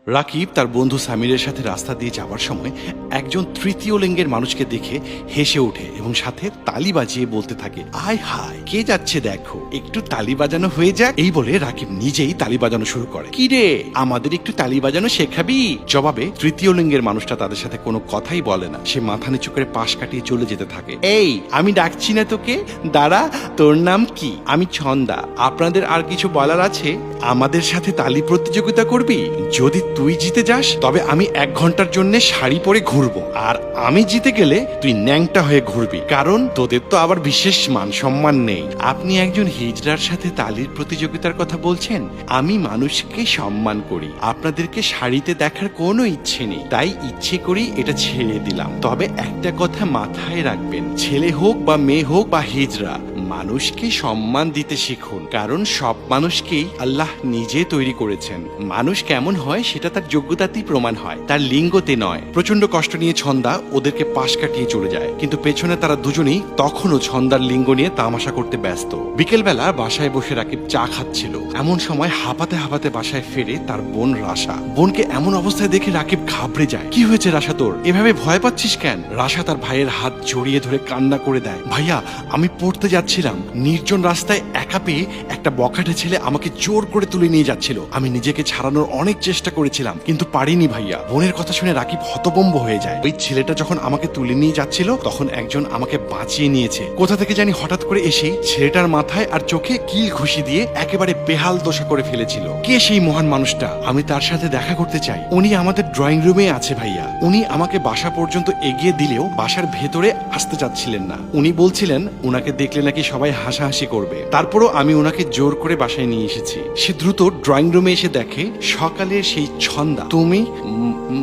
রাকিব তার বন্ধু সামিরের সাথে রাস্তা দিয়ে যাবার সময় একজন তৃতীয় লিঙ্গের মানুষকে দেখে হেসে ওঠে এবং সাথে তালি বাজিয়ে বলতে থাকে, আয় হায়, কে যাচ্ছে দেখো, একটু তালি বাজানো হয়ে যাক। এই বলে রাকিব নিজেই তালি বাজানো শুরু করে। কি রে, আমাদের একটু তালি বাজানো শেখাবি? জবাবে তৃতীয় লিঙ্গের মানুষটা তাদের সাথে কোনো কথাই বলে না। সে মাথা নিচু করে পাশ কাটিয়ে চলে যেতে থাকে। এই, আমি ডাকছি না তোকে, দাঁড়া, তোর নাম কি? আমি ছন্দা। আপনাদের আর কিছু বলার আছে? আমাদের সাথে তালি প্রতিযোগিতা করবি? যদি তুই জিতে যাস তবে আমি 1 ঘন্টার জন্য শাড়ি পরে ঘুরবো, আর আমি জিতে গেলে তুই ন্যাংটা হয়ে ঘুরবি, কারণ তোদের তো আবার বিশেষ মান সম্মান নেই। আপনি একজন হিজড়ার সাথে তালির প্রতিযোগিতার কথা বলছেন? আমি মানুষকে সম্মান করি, আপনাদেরকে শাড়িতে দেখার কোনো ইচ্ছে নেই, তাই ইচ্ছে করি এটা ছেড়ে দিলাম। তবে একটা কথা মাথায় রাখবেন, ছেলে হোক বা মেয়ে হোক বা হিজড়া, মানুষকে সম্মান দিতে শিখুন, কারণ সব মানুষকেই আল্লাহ নিজে তৈরি করেছেন। মানুষ কেমন হয় সেটা তার যোগ্যতাতেই প্রমাণ হয়, তার লিঙ্গতে নয়। প্রচন্ড কষ্ট নিয়ে ছন্দা ওদেরকে পাশ কাটিয়ে চলে যায়, কিন্তু পেছনে তারা দুজনেই তখনও ছন্দার লিঙ্গ নিয়ে তামাশা করতে ব্যস্ত। বিকেলবেলা বাসায় বসে রাকিব চা খাচ্ছিল, এমন সময় হাঁপাতে হাঁপাতে বাসায় ফেরে তার বোন রাশা। বোনকে এমন অবস্থায় দেখে রাকিব ঘাবড়ে যায়। কি হয়েছে রাশা তোর, এভাবে ভয় পাচ্ছিস কেন? রাশা তার ভাইয়ের হাত জড়িয়ে ধরে কান্না করে দেয়। ভাইয়া, আমি পড়তে যাচ্ছিলাম, নির্জন রাস্তায় একা পেয়ে একটা বখাটে ছেলে আমাকে জোর করে তুলে নিয়ে যাচ্ছিল। আমি নিজেকে ছাড়ানোর অনেক চেষ্টা করেছিলাম, কিন্তু পারিনি ভাইয়া। বোনের কথা শুনে রাকিব হতভম্ব হয়ে যায়। ওই ছেলেটা যখন আমাকে তুলে নিয়ে যাচ্ছিল তখন একজন আমাকে বাঁচিয়ে নিয়েছে। কোথা থেকে জানি হঠাৎ করে এসে ছেলেটার মাথায় আর চোখে কিল ঘুষি দিয়ে একেবারে বেহাল দশা করে ফেলেছিল। কে সেই মহান মানুষটা? আমি তার সাথে দেখা করতে চাই। উনি আমাদের ড্রয়িং রুমে আছে ভাইয়া। উনি আমাকে বাসা পর্যন্ত এগিয়ে দিলেও বাসার ভেতরে আসতে চাচ্ছিলেন না। উনি বলছিলেন উনাকে দেখলে নাকি সবাই হাসাহাসি করবে। তারপরও আমি ওনাকে জোর করে বাসায় নিয়ে এসেছি। সে দ্রুত ড্রয়িং রুমে এসে দেখে সকালের সেই ছন্দা। তুমি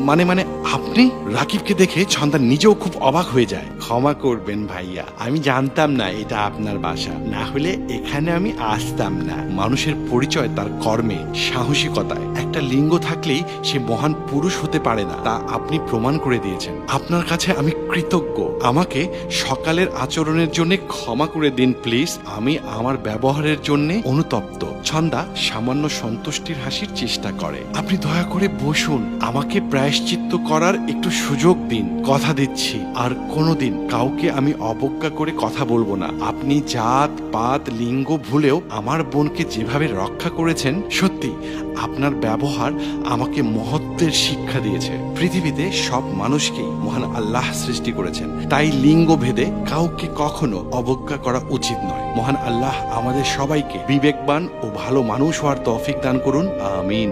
মানে মানে আপনি? রাকিবকে দেখে ছন্দা নিজেও খুব অবাক হয়ে যায়। ক্ষমা করবেন ভাইয়া, আমি জানতাম না এটা আপনার বাসা, না হলে এখানে আমি আসতাম না। মানুষের পরিচয় তার কর্মে, সাহসিকতায়। একটা লিঙ্গ থাকলেই সে মহান পুরুষ হতে পারে না, তা আপনি প্রমাণ করে দিয়েছেন। আপনার কাছে আমি কৃতজ্ঞ। আমাকে সকালের আচরণের জন্য ক্ষমা করে দিন প্লিজ। আমি আমার ব্যবহারের জন্য অনুতপ্ত। ছন্দা সামান্য সন্তুষ্টির হাসির চেষ্টা করে। আপনি দয়া করে বসুন, আমাকে প্রায়শ্চিত্ত করার একটু সুযোগ দিন। কথা দিচ্ছি আর কোনোদিন কাউকে আমি অবজ্ঞা করে কথা বলবো না। আপনি জাত পাত লিঙ্গ ভুলেও আমার বোনকে যেভাবে রক্ষা করেছেন, সত্যি আপনার ব্যবহার আমাকে মহত্বের শিক্ষা দিয়েছে। পৃথিবীতে সব মানুষকেই মহান আল্লাহ সৃষ্টি করেছেন, তাই লিঙ্গ ভেদে কাউকে কখনো অবজ্ঞা করা উচিত নয়। মহান আল্লাহ আমাদের সবাইকে বিবেকবান ও ভালো মানুষ হওয়ার তৌফিক দান করুন, আমিন।